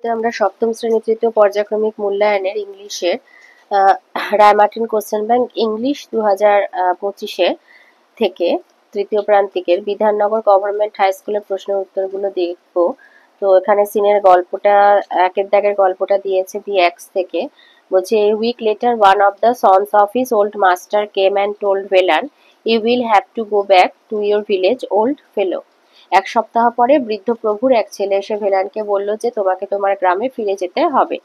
আমরা সপ্তম শ্রেণী তৃতীয় পর্যায়ক্রমিক মূল্যায়নের ইংলিশের রায় মার্টিন কোশ্চেন ব্যাংক ইংলিশ 2025 থেকে তৃতীয় প্রান্তিকের বিধাননগর গভর্নমেন্ট হাই স্কুলের প্রশ্নের উত্তরগুলো দেখব। তো এখানে সিনের গল্পটা একের দাগের গল্পটা দিয়েছে দি এক্স থেকে। বলছে a week later one of the sons of his old master came and told Velan you will have to go back to your village old fellow. এক সপ্তাহ পরে বৃদ্ধ প্রভুর এক ছেলে এসে ভেলানকে বলল যে তোমাকে তোমার গ্রামে ফিরে যেতে হবে।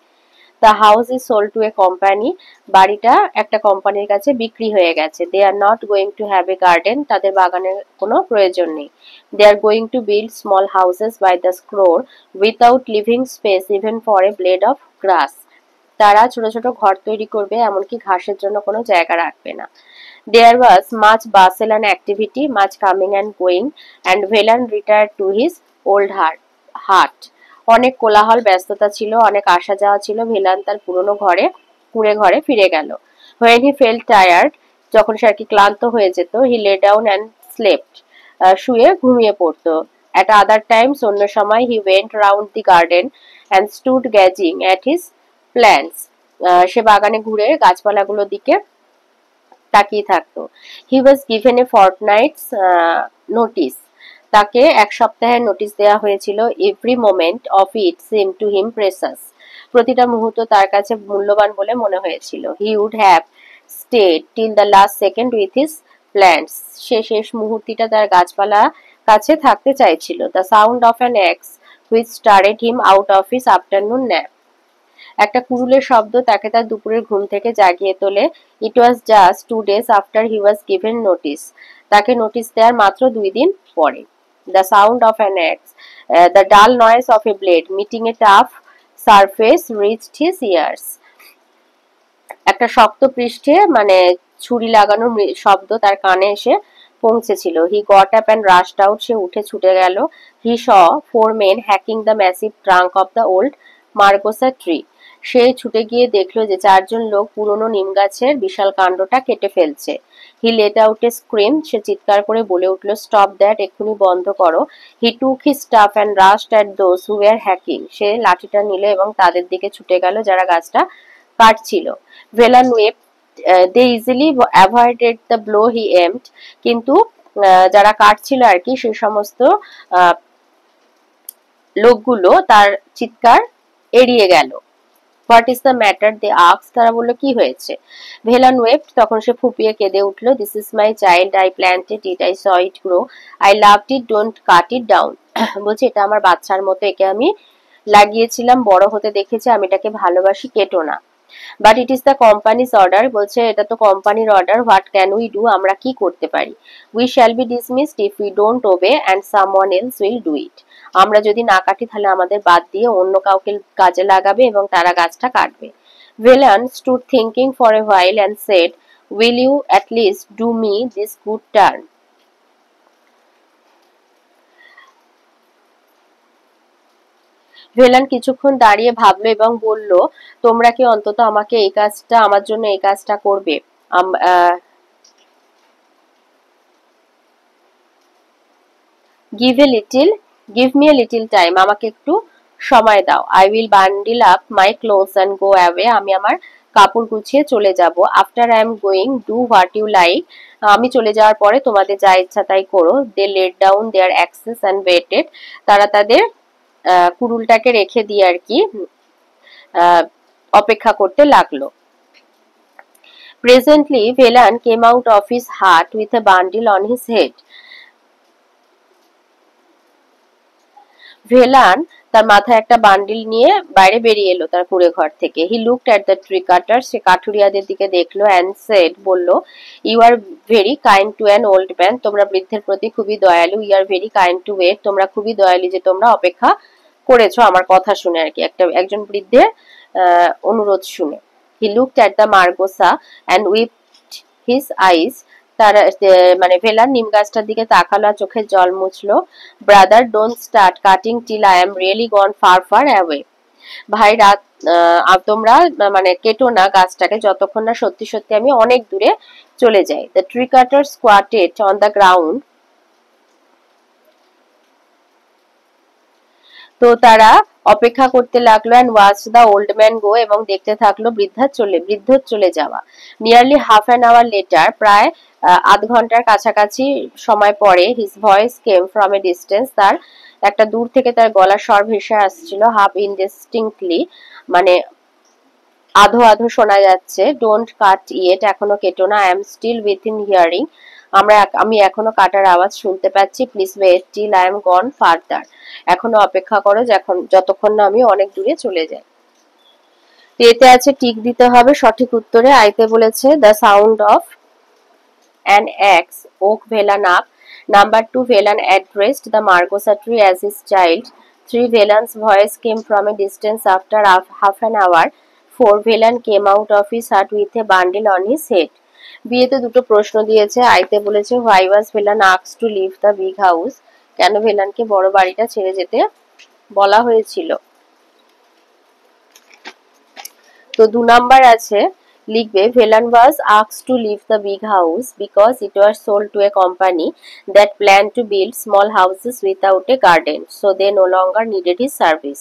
The house is sold to a company, বাড়িটা একটা কোম্পানির কাছে বিক্রি হয়ে গেছে। They are not going to have a garden, তাদের বাগানের কোনো প্রয়োজন নেই। They are going to build small houses by the score without living space even for a blade of grass. তারা ছোট ছোট ঘর তৈরি করবে, এমনকি ঘাসের জন্য কোনো জায়গা রাখবে না। There was much bustle and activity, much coming and going, and Velan retired to his old hut. অনেক কোলাহল ব্যস্ততা ছিল, অনেক আসা যাওয়া ছিল। ভেলান তার পুরনো কুঁড়ে ঘরে ফিরে গেল। When he felt tired, যখন সে আর কি ক্লান্ত হয়ে যেত, he lay down and slept. শুয়ে ঘুমিয়ে পড়তো। At other times, অন্য সময় he went round the garden and stood gazing at his plants. সে বাগানে ঘুরে গাছপালাগুলোর দিকে তাকিয়ে থাকতো। হি ওয়াজ গিভেন এ ফর্টনাইটস নোটিস, তাকে এক সপ্তাহের নোটিশ দেওয়া হয়েছিল। Every moment of it seem to him precious, প্রতিটা মুহূর্ত তার কাছে মূল্যবান বলে মনে হয়েছিল। He would have stayed till the last second with his plants, সে শেষ মুহূর্তটা তার গাছপালা কাছে থাকতে চাইছিল। The sound of an axe which stirred him out of his afternoon nap, একটা কুড়ুলের শব্দ তাকে তার দুপুরের ঘুম থেকে জাগিয়ে তোলে। It was just 2 days after he was given notice, তাকে নোটিস দেওয়ার মাত্র 2 দিন পরে। The sound of an axe, the dull noise of a blade meeting a tough surface reached his ears, একটা শক্ত পৃষ্ঠে মানে ছুরি লাগানোর শব্দ তার কানে এসে পৌঁছেছিল। He got up and rushed out, সে উঠে ছুটে গেল। He saw 4 men hacking the massive trunk of the old margosa tree, সে ছুটে গিয়ে দেখলো যে 4 জন লোক পুরনো নিম গাছের বিশাল কাণ্ডটা কেটে ফেলছে। He let out a scream, সে চিৎকার করে বলে উঠল স্টপ দ্যাট, এক্ষুনি বন্ধ করো। He took his staff and rushed at those who were hacking, সে লাঠিটা নিল এবং তাদের দিকে ছুটে গেল যারা গাছটা কাটছিল। Velan wept, they easily avoided the blow he aimed, কিন্তু যারা কাটছিল আর কি সেই সমস্ত লোকগুলো তার চিৎকার এড়িয়ে গেল। What is the matter they asked, তারা বলল কি হয়েছে। ভেলান ওয়েপ্ট, তখন সে ফুপিয়ে কেঁদে উঠল। This is my child, I planted it, I saw it grow, I loved it, don't cut it down. বলছে এটা আমার বাচ্চার মতো, একে আমি লাগিয়েছিলাম, বড় হতে দেখেছি, আমি এটাকে ভালোবাসি, কেটো না। But it is the company's order, বলছে এটা তো কোম্পানির order. What can we do, আমরা কি করতে পারি। We shall be dismissed if we don't obey and someone else will do it, আমরা যদি না কাটি তাহলে আমাদের বাদ দিয়ে অন্য কাউকে কাজে লাগাবে এবং তারা গাছটা কাটবে। Velan stood thinking for a while and said will you at least do me this good turn. Velan কিছুক্ষণ দাঁড়িয়ে ভাবলো এবং বলল তোমরা কি অন্তত আমাকে এই কাজটা, আমার জন্য এই কাজটা করবে। Give me a little time, আমাকে একটু সময় দাও। I will bundle up my clothes and go away, আমি আমার কাপড় গুছিয়ে চলে যাব। After I am going do what you like, আমি চলে যাওয়ার পরে তোমাদের যা ইচ্ছা তাই করো। They let down their axes and waited, তারা তাদের কুড়ুলটাকে রেখে দিয়ে আর কি অপেক্ষা করতে লাগলো। Presently Velan came out of his hut with a bundle on his head, Velan তার মাথায় একটা বান্ডিল নিয়ে বাইরে বেরিয়ে এলো তার কুঁড়ে ঘর থেকে। He looked at the tree cutter, সে কাঠুরিয়াদের দিকে দেখলো। অ্যান্ড সেড, বলল you are very kind to an old man, তোমরা বৃদ্ধের প্রতি খুবই দয়ালু। You are very kind to wait, তোমরা খুবই দয়ালু যে তোমরা অপেক্ষা করেছো আমার কথা শুনে আর কি, একজন বৃদ্ধের অনুরোধ শুনে। হি looked at the মার্গোসা and wiped his eyes, তারা মানে ভেলান নিম গাছটার দিকে তাকালো আর চোখের জল মুছলো। Brother don't start cutting till I am really gone far far away, ভাই রাত তোমরা মানে কেটো না গাছটাকে যতক্ষণ না সত্যি সত্যি আমি অনেক দূরে চলে যাই। The tree cutter squatted on the ground তো তারা অপেক্ষা করতে লাগলো and watch the old man go, এবং দেখতে থাকলো বৃদ্ধ চলে যাওয়া। Nearly half an hour later, প্রায় আধ ঘন্টার কাছাকাছি সময় পরে, his voice came from a distance, তার একটা দূর থেকে তার গলার স্বর ভেসে আসছিল, হাফ ইনডিস্টিংক্টলি, মানে আধো আধো শোনা যাচ্ছে। ডোন্ট কাট ইয়েট, এখনো কেটো না, I am still within hearing, আমি এখনো কাটার আওয়াজ শুনতে পাচ্ছি, please wait till I am gone farther, এখনো অপেক্ষা করো যতক্ষণ না আমি অনেক দূরে চলে যাই। এতে আছে টিক দিতে হবে সঠিক উত্তরে। আইতে বলেছে the sound of an axe woke Velan up. Number 2, Velan addressed the margosa tree as his child. 3, Velan's voice came from a distance after half an hour. 4, Velan came out of his hut with a bundle on his head. বিয়েতে দুটো প্রশ্ন দিয়েছে। আইতে বলেছে why was Velan asked to leave the big house, কেন ভেলানকে বড় বাড়িটা ছেড়ে যেতে বলা হয়েছিল। তো 2 নাম্বার আছে, লিখবে Velan was asked to leave the big house because it was sold to a company that plan to build small houses without a garden, so they no longer needed his service.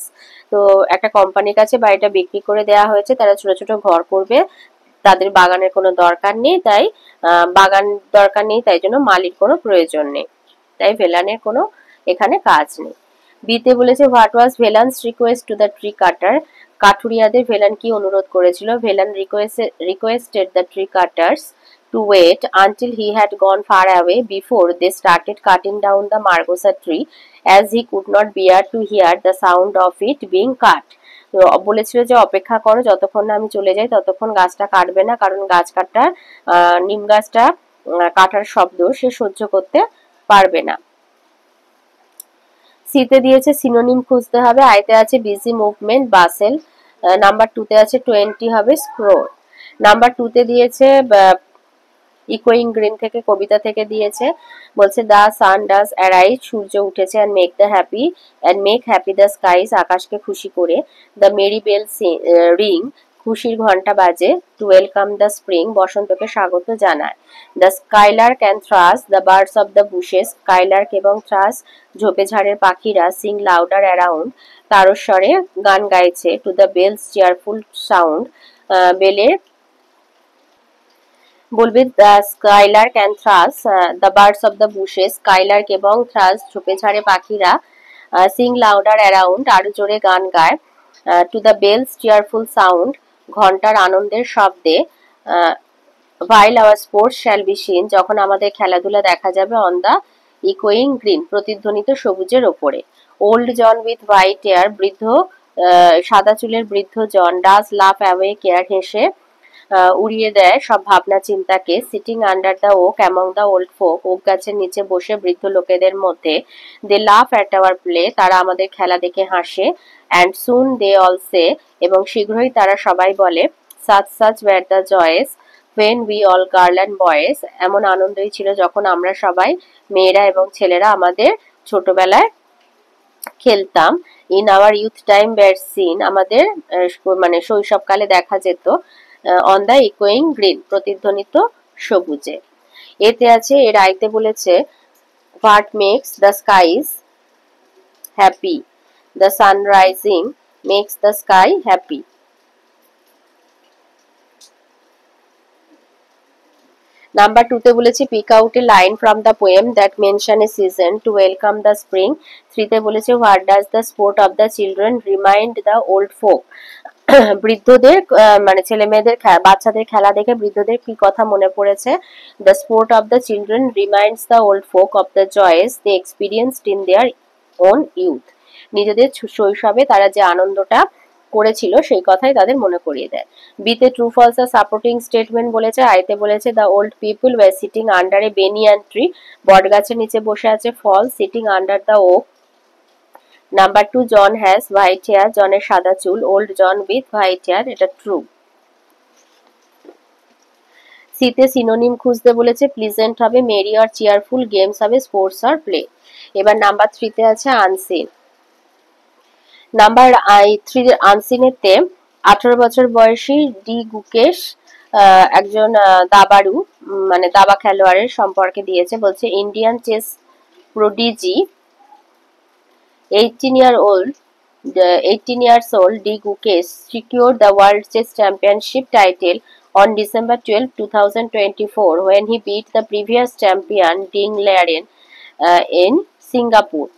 তো একটা কোম্পানির কাছে বাড়িটা বিক্রি করে দেওয়া হয়েছে, তারা ছোট ছোট ঘর করবে, তাদের বাগানের কোনো দরকার নেই, তাই জন্য মালির কোনো প্রয়োজন নেই, তাই ভেলানের কোনো এখানে কাজ নেই। বিতে বলেছে what was Velan's request to the tree cutter, কাঠুরিয়াদের ভেলান কি অনুরোধ করেছিল। Velan requested the tree cutters to wait until he had gone far away before they started cutting down the margosa tree, as he could not bear to hear the sound of it being cut. বলেছিল যে অপেক্ষা করো, যতক্ষণ না আমি চলে যাই ততক্ষণ গাছটা কাটবে না, কারণ নিম গাছটা কাটার শব্দ সে সহ্য করতে পারবে না। সিতে দিয়েছে সিনোনিম খুঁজতে হবে। আইতে আছে বিজি মুভমেন্ট, বাসেল। নাম্বার 2-তে আছে 20 হবে স্ক্রোল। নাম্বার 2-তে দিয়েছে ইকোয়িং গ্রিন থেকে, কবিতা থেকে দিয়েছে, বলছে দ্য সান ডাজ অ্যারাইজ, সূর্য উঠেছে, and make happy the skies, আকাশকে খুশি করে। দ্য মেরি বেল রিং, খুশির ঘন্টা বাজে। টু ওয়েলকাম দ্য স্প্রিং, বসন্তকে স্বাগত জানায়। The skylark and thrush, the birds of the bushes, skylark এবং থ্রাস ঝোপে ঝাড়ের পাখিরা, সিং লাউডার অ্যারাউন্ড, তারস্বরে গান গাইছে। To the bells cheerful sound, বেলের বলবে the skylark and thrush, the birds of the bushes, skylark এবং থ্রাস ঝোপে ঝাড়ে পাখিরা, সিং লাউডার অ্যারাউন্ড আরো জোরে গান গায়। To the bells cheerful sound, ঘন্টার আনন্দের শব্দে। while our sports shall be seen, যখন আমাদের খেলাধুলা দেখা যাবে। অন দ্য ইকোয়িং গ্রিন, প্রতিধ্বনিত সবুজের ওপরে। Old John with white hair, সাদা চুলের বৃদ্ধ John. Does laugh away care, হেসে উড়িয়ে দেয় সব ভাবনা চিন্তাকে। Sitting under the oak among the old folk, oak গাছের নিচে বসে বৃদ্ধ লোকেদের মধ্যে। দে লাফ অ্যাট আওয়ার প্লে, তারা আমাদের খেলা দেখে হাসে। অ্যান্ড সুন দে অল সে, এবং শীঘ্রই তারা সবাই বলে। Such were the joys when we all girl and boys, এমন আনন্দই ছিল যখন আমরা সবাই মেয়েরা এবং ছেলেরা আমাদের ছোটবেলায় খেলতাম। In our youth time were seen, আমাদের মানে শৈশবকালে দেখা যেত। অন দ্য ইকোয়িং গ্রিন, প্রতিধ্বনিত সবুজে। এতে আছে, এর আইতে বলেছে what makes the skies happy, the sun rising makes the sky happy. Number 2-তে বলেছি pick out a line from the poem that mention a season to welcome the spring. 3-তে বলেছে what does the sport of the children remind the old folk, বৃদ্ধদের মানে ছেলে মেয়েদের বাচ্চাদের খেলা দেখে বৃদ্ধদের কি কথা মনে পড়েছে। The sport of the children reminds the old folk of the joys they experienced in their own youth, নিজেদের শৈশবে তারা যে আনন্দটা করেছিল সেই কথাই তাদের মনে করিয়ে দেয়। বিতে ট্রু ফলস আর সাপোর্টিং স্টেটমেন্ট বলেছে। আইতে বলেছে the old people were sitting under a banyan tree, বট গাছের নিচে বসে আছে false. Sitting under the oak. Number 2, John has white hair, জনের সাদা চুল। Old John with white hair, এটা ট্রু। সিতে সিনোনিম খুঁজতে বলেছে। প্লিজেন্ট হবে মেরি আর চেয়ারফুল, গেমস হবে স্পোর্টস আর প্লে। এবার নাম্বার 3-তে আছে আনসিন। নাম্বার 3 আনসিনেতে 18 বছর বয়সী ডি গুকেশ একজন দাবাড়ু মানে দাবা খেলোয়াড়ের সম্পর্কে দিয়েছে। বলছে Indian chess prodigy 18 year old The 18 years old D. Gukesh secured the World Chess Championship title on December 12, 2024 when he beat the previous champion Ding Liren in Singapore.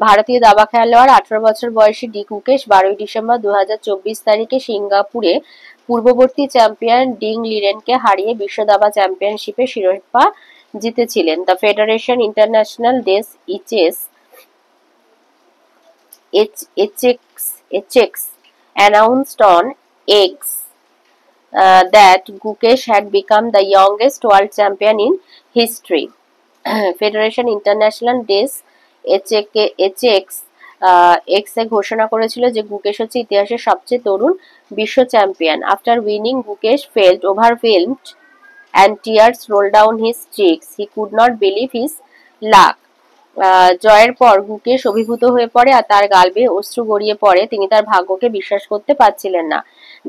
ভারতীয় দাবা খেলোয়াড় 18 বছর বয়সী ডি গুকেশ 12 ডিসেম্বর 2024 তারিখে সিঙ্গাপুরে পূর্ববর্তী চ্যাম্পিয়ন ডিং লিরেনকে হারিয়ে বিশ্ব দাবা চ্যাম্পিয়নশিপের শিরোপা জিতেছিলেন। The federation international des HX announced on X that Gukesh had become the youngest world champion in history. Federation International Des HX এ ঘোষণা করেছিল যে গুকেশ হচ্ছে ইতিহাসের সবচেয়ে তরুণ বিশ্ব champion. After winning Gukesh felt overwhelmed and tears rolled down his cheeks. He could not believe his luck. জয়ের পর গুকেশ অভিভূত হয়ে পড়ে আর তার গাল বেয়ে অশ্রু গড়িয়ে পড়ে। তিনি তার ভাগ্যকে বিশ্বাস করতে পারছিলেন না।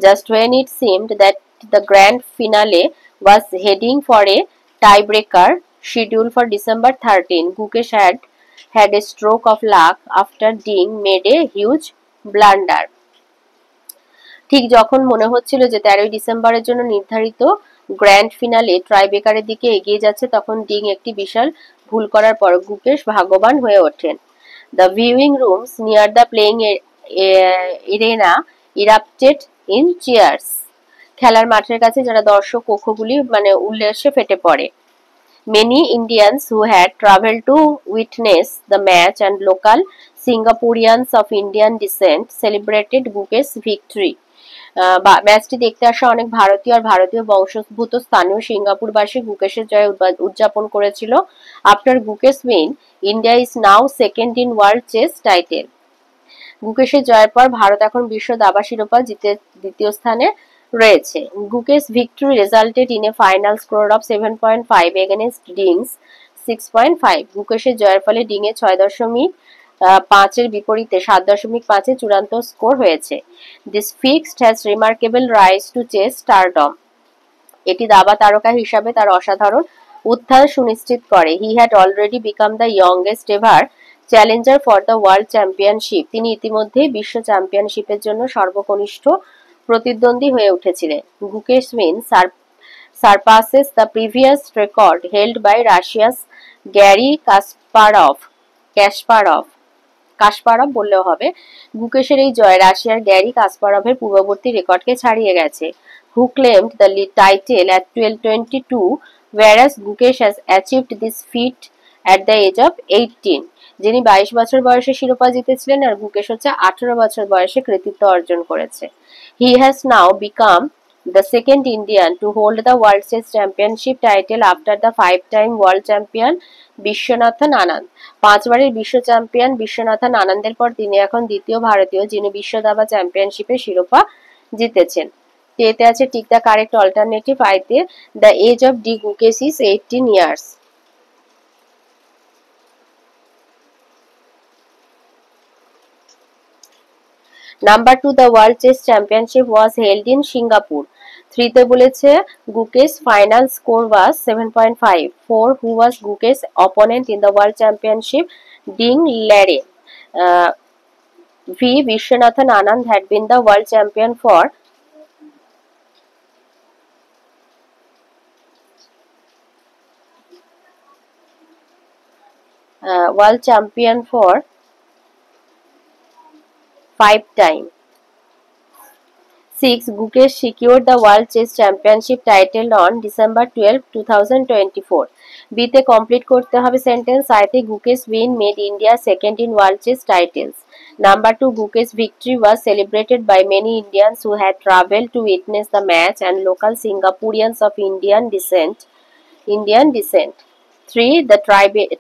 Just when it seemed that the grand finale was heading for a tiebreaker scheduled for December 13, Gukesh had a stroke of luck after Ding made a huge blunder. ঠিক যখন মনে হচ্ছিল যে 13 ডিসেম্বরের জন্য নির্ধারিত গ্র্যান্ড ফিনালে ট্রাইব্রেকারের দিকে এগিয়ে যাচ্ছে, তখন ডিং একটি বিশাল ভুল করার পর গুকেশ ভাগ্যবান হয়ে ওঠেন। The viewing rooms near the playing arena erupted in cheers. খেলার মাঠের কাছে যারা দর্শক কক্ষগুলি উল্লাসে ফেটে পড়ে। Many Indians who had traveled to witness the match and local Singaporeans of Indian descent celebrated Gukesh's victory. ম্যাচটি দেখতে আসা অনেক ভারতীয় আর ভারতীয় বংশোদ্ভূত স্থানীয় সিঙ্গাপুরবাসী গুকেশের জয় উদযাপন করেছিল। After Gukesh win, India is now second in world chess title. গুকেশের জয়ের পর ভারত এখন বিশ্ব দাবা শিরোপা জিতে দ্বিতীয় স্থানে রয়েছে। Gukesh victory resulted in a final score of 7.5 against Ding's 6.5। গুকেশের জয়ের ফলে ডিংয়ে 6.5 বিপরীতে 7.5 চূড়ান্ত স্কোর হয়েছে। This fixed has remarkable rise to chess stardom. এটি দাবা তারকা হিসাবে তার অসাধারণ উত্থান সুনিশ্চিত করে। He had already become the youngest ever challenger for the world championship. তিনি ইতিমধ্যেই বিশ্ব চ্যাম্পিয়নশিপের জন্য সর্বকনিষ্ঠ প্রতিদ্বন্দ্বী হয়ে উঠেছিলেন। Gukesh win surpasses the previous record held by Russia's Garry Kasparov বললেও হবে। গুকেশের এই জয় রাশিয়ার গ্যারি কাসপারভের পূর্ববর্তী রেকর্ডকে ছাড়িয়ে গেছে। হু claimed the title at 22, whereas Gukesh has achieved this feat at the age of 18. যিনি 22 বছর বয়সে শিরোপা জিতেছিলেন আর গুকেশ হচ্ছে 18 বছর বয়সে কৃতিত্ব অর্জন করেছে। He has now become the second Indian to hold the World Chess Championship title after the 5-time world champion Viswanathan Anand. 5 বারের বিশ্ব চ্যাম্পিয়ন বিশ্বনাথন আনন্দের পর তিনি এখন দ্বিতীয় ভারতীয় যিনি বিশ্ব দাবা চ্যাম্পিয়নশিপের শিরোপা জিতেছেন। এতে আছে টিক দ্য কারেক্ট অল্টারনেটিভ আইতে the age of D Gukesh is 18 years. Number 2, the World Chess Championship was held in Singapore. 3 তে বলেছে Gukesh final score was 7.5. 4 who was Gukesh opponent in the World Championship Ding Liren. V Vishwanathan Anand had been the world champion for world champion for 5 times. 6. Gukesh secured the World Chess Championship title on December 12, 2024. B তে complete করতে হবে sentence. I তে Gukesh win made India second in World Chess titles. Number 2, Gukesh victory was celebrated by many Indians who had traveled to witness the match and local Singaporeans of Indian descent. 3. The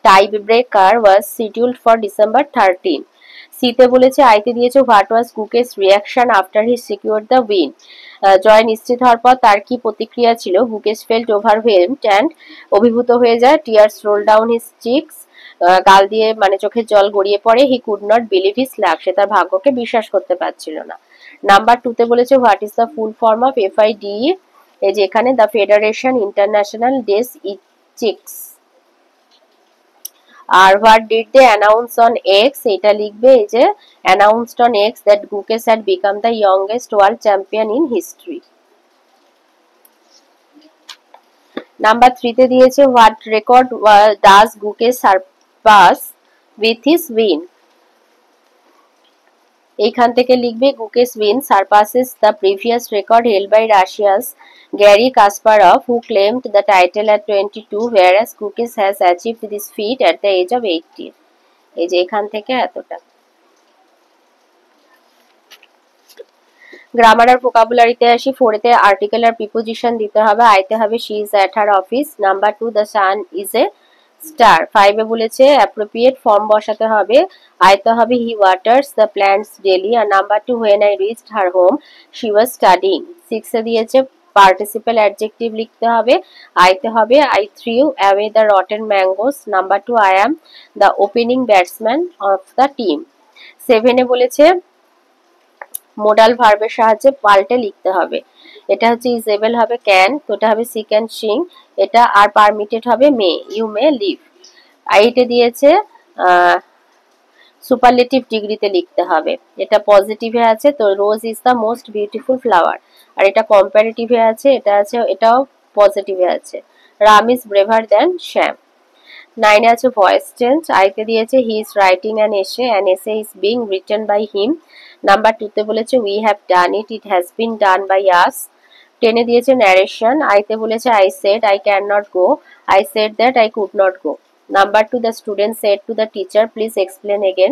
tiebreaker was scheduled for December 13. সিতে বলেছে আইতে দিয়েছে what was Gukesh reaction after he secure the win. জয় নিশ্চিত হওয়ার পর তার কি প্রতিক্রিয়া ছিল। গুকেশ ফেল্ট ওভারওয়েলমড অ্যান্ড অভিভূত হয়ে যায়। Tears roll down his cheeks গাল দিয়ে চোখের জল গড়িয়ে পড়ে। He could not believe his luck সে তার ভাগ্যকে বিশ্বাস করতে পারছিল না। নাম্বার 2 তে বলেছে what is the full form of FIDE এই যে এখানে the federation international des echecs. আর what did they announce on X, এটা লিখবে এই যে announced on X that Gukesh had become the youngest world champion in history. Number 3 তে দিয়েছে what record does Gukesh surpass with his win. এইখান থেকে লিখবে Gukesh win surpasses the previous record held by Russia's Garry Kasparov, who claimed the title at 22, whereas Gukesh has achieved this feat at the age of 18. এই যে এখান থেকে এতটা। Grammar আর ভোকাবুলারিতে আসি। 4 তে আর্টিকেল আর প্রিপোজিশন দিতে হবে। আইতে হবে she is at her office. Number 2 the sun is a star. 5 এ বলেছে অ্যাপ্রোপ্রিয়েট ফর্ম বসাতে হবে। আইতে হবে he waters the plants daily. আর number 2 when I reached her home she was studying। 6 এ দিয়েছে পার্টিসিপল অ্যাডজেক্টিভ লিখতে হবে। আইতে হবে I threw away the rotten mangoes। Number 2 I am the opening batsman of the team। 7 এ বলেছে modal ভার্বের সাহায্যে পাল্টে লিখতে হবে। এটা হচ্ছে ইজ এবল হবে ক্যান, তো এটা হবে সি ক্যান সিং, এটা আর পারমিটেড হবে মে, ইউ মে লিভ। আইটে দিয়েছে সুপারলেটিভ ডিগ্রিতে লিখতে হবে। এটা পজিটিভে আছে, তো rose is the most beautiful flower. আর এটা কম্পারেটিভে আছে, এটা আছে, এটাও পজিটিভে আছে। Ram is braver than Shyam. 9 এ আছে ভয়েস চেঞ্জ। আইতে দিয়েছে he is writing an essay is being written by him. Number 2 তে বলেছে we have done it, it has been done by us. 10 এ দিয়েছে ন্যারেশন। আইতে বলেছে I said I can not go, I said that I could not go. Number 2 the student said to the teacher please explain again,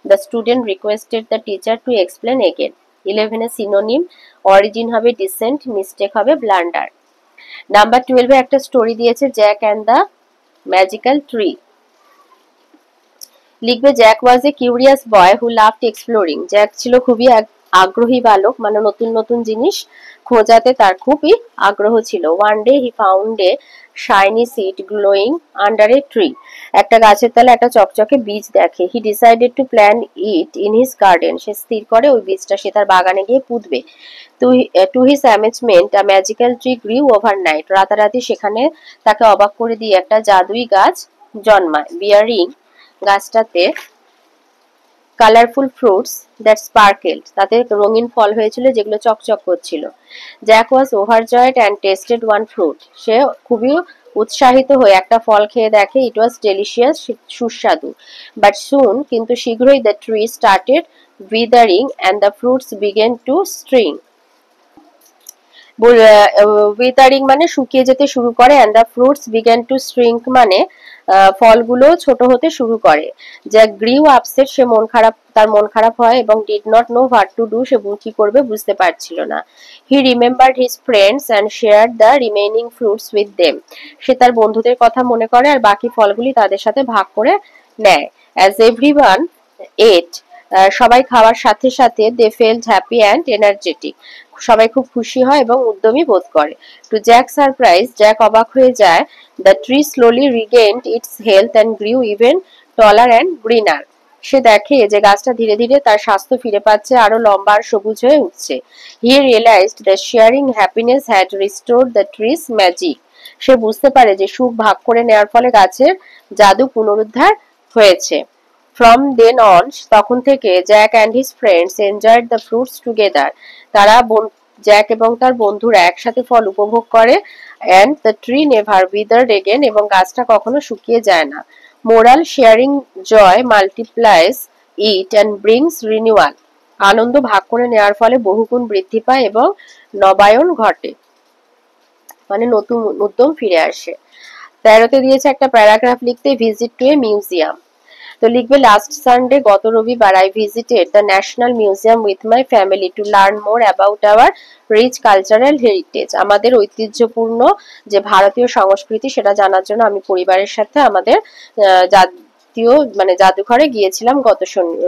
the student requested the teacher to explain again. 11 এ synonym, origin হবে descent, mistake হবে blunder. Number 12 এ একটা story দিয়েছে Jack and the magical tree. লিখবে Jack was a curious boy who loved exploring. Jack ছিল খুবই আগ্রহী বালক, মানে নতুন নতুন জিনিস খোঁজাতে তার খুবই আগ্রহ ছিল। One day he found a shiny seed glowing under a tree. একটা গাছের তলায় একটা চকচকে বীজ দেখে। He decided to plan it in his garden. সে স্থির করে ওই বীজটা সে তার বাগানে গিয়ে পুঁতবে। To his amazement a magical tree grew overnight. রাতারাতি সেখানে তাকে অবাক করে দিয়ে একটা জাদুই গাছ জন্মায়। বিয়ারিং, গাছটাতে কালারফুল ফ্রুটস দ্যাট স্পার্কেলড, তাতে রঙিন ফল হয়েছিল যেগুলো চকচক করছিল। Jack was overjoyed and tasted one fruit. সে খুবই উৎসাহিত হয়ে একটা ফল খেয়ে দেখে। ইট ওয়াজ ডেলিশিয়াস, সুস্বাদু। বাট সুন, কিন্তু শীঘ্রই the tree started withering and the fruits began to string. Withering মানে শুকিয়ে যেতে শুরু করে, and the fruits began to shrink মানে ফলগুলো ছোট হতে শুরু করে। জ্যাক গ্রিউ আপসেট, সে তার মন খারাপ হয়, এবং did not know what to do, সে কি করবে বুঝতে পারছিল না। He remembered his friends and share the remaining fruits with them. সে তার বন্ধুদের কথা মনে করে আর বাকি ফলগুলি তাদের সাথে ভাগ করে নেয়। অ্যাজ এভরিওয়ান এট, সবাই খাওয়ার সাথে সাথে দে ফেল্ট হ্যাপি অ্যান্ড এনার্জেটিক, সবাই খুব খুশি হয় এবং উদ্যমী বোধ করে। টু জ্যাক সারপ্রাইজ, জ্যাক অবাক হয়ে যায়। The tree slowly regained its health and grew even taller and greener. সে দেখে যে গাছটা ধীরে ধীরে তার স্বাস্থ্য ফিরে পাচ্ছে, আরো লম্বা আর সবুজ হয়ে উঠছে। He realised that sharing happiness had restored the tree's magic. সে বুঝতে পারে যে সুখ ভাগ করে নেওয়ার ফলে গাছের জাদু পুনরুদ্ধার হয়েছে। ফ্রম দেন অন, তখন থেকে Jack and his friends enjoyed the fruits together. তারা জ্যাক এবং তার বন্ধুরা একসাথে ফল উপভোগ করে। And the tree never withered again, এবং গাছটা কখনো শুকিয়ে যায় না। Moral, sharing joy multiplies it and brings renewal. আনন্দ ভাগ করে নেওয়ার ফলে বহুগুণ বৃদ্ধি পায় এবং নবায়ন ঘটে, মানে নতুন উদ্যম ফিরে আসে। 13তে দিয়েছে একটা প্যারাগ্রাফ লিখতে, ভিজিট টু এ মিউজিয়াম। তো লিখবে লাস্ট সানডে, গত রবিবার, I visited the national museum with my family to learn more about our rich cultural heritage. আমাদের ঐতিহ্যপূর্ণ যে ভারতীয় সংস্কৃতি সেটা জানার জন্য আমি পরিবারের সাথে আমাদের জাতীয় মানে জাদুঘরে গিয়েছিলাম গত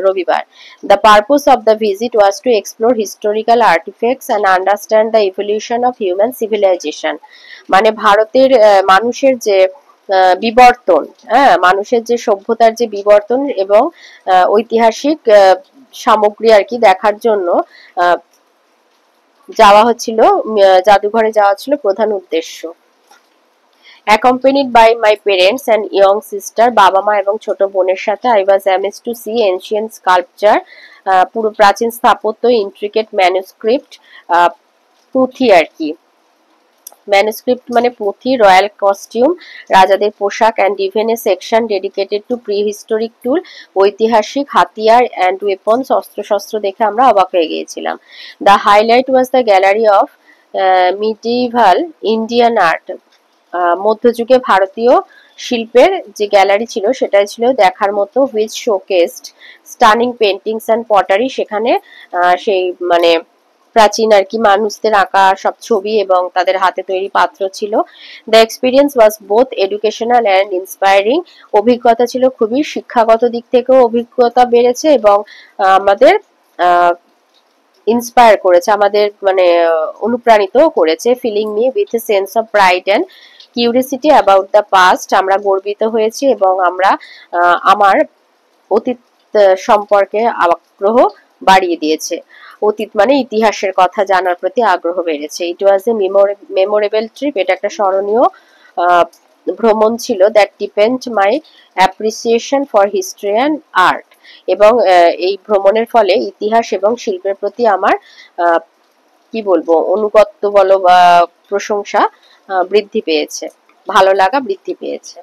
রবিবার। The purpose of the visit was to explore historical artefacts and understand the evolution of human civilisation. মানে ভারতের মানুষের যে বিবর্তন, হ্যাঁ, মানুষের যে সভ্যতার যে বিবর্তন এবং ঐতিহাসিক সামগ্রী আর কি দেখার জন্য যাওয়া হচ্ছিল, জাদুঘরে যাওয়া ছিল প্রধান উদ্দেশ্য। Accompanied by my parents and young sister, বাবা মা এবং ছোট বোনের সাথে, I was amazed to see ancient sculpture, পুরো প্রাচীন স্থাপত্য, intricate manuscript, পুঁথি আর কি, ম্যানুস্ক্রিপ্ট মানে পুঁথি, রয়্যাল কস্টিউম রাজাদের পোশাক, and even a section dedicated to prehistoric tool, ঐতিহাসিক হাতিয়ার অ্যান্ড ওয়েপন্স, অস্ত্রশস্ত্র দেখে আমরা অবাক হয়ে গিয়েছিলাম। The highlight was the gallery of medieval Indian art, মধ্যযুগে ভারতীয় শিল্পের যে গ্যালারি ছিল সেটাই ছিল দেখার মতো, which শোকেসড stunning paintings and pottery, সেখানে সেই মানে প্রাচীন আর কি মানুষদের আঁকা সব ছবি এবং তাদের হাতে তৈরি পাত্র ছিল। The experience was both educational and inspiring, অভিজ্ঞতা ছিল খুবই, শিক্ষাগত দিক থেকেও অভিজ্ঞতা বেড়েছে এবং আমাদের ইন্সপায়ার করেছে, আমাদের মানে অনুপ্রাণিত করেছে। Filling me with a sense of pride and curiosity about the past, আমরা গর্বিত হয়েছি এবং আমরা আমার অতীত সম্পর্কে আগ্রহ বাড়িয়ে দিয়েছে। অতীত মানে ইতিহাসের কথা জানার প্রতি আগ্রহ বেড়েছে। ইট ওয়াজ এ মেমোরেবল ট্রিপ, এটা একটা স্মরণীয় ভ্রমণ ছিল। That depend my appreciation for history and art, এবং এই ভ্রমণের ফলে ইতিহাস এবং শিল্পের প্রতি আমার কি বলবো অনুগত্য বলো বা প্রশংসা বৃদ্ধি পেয়েছে, ভালো লাগা বৃদ্ধি পেয়েছে।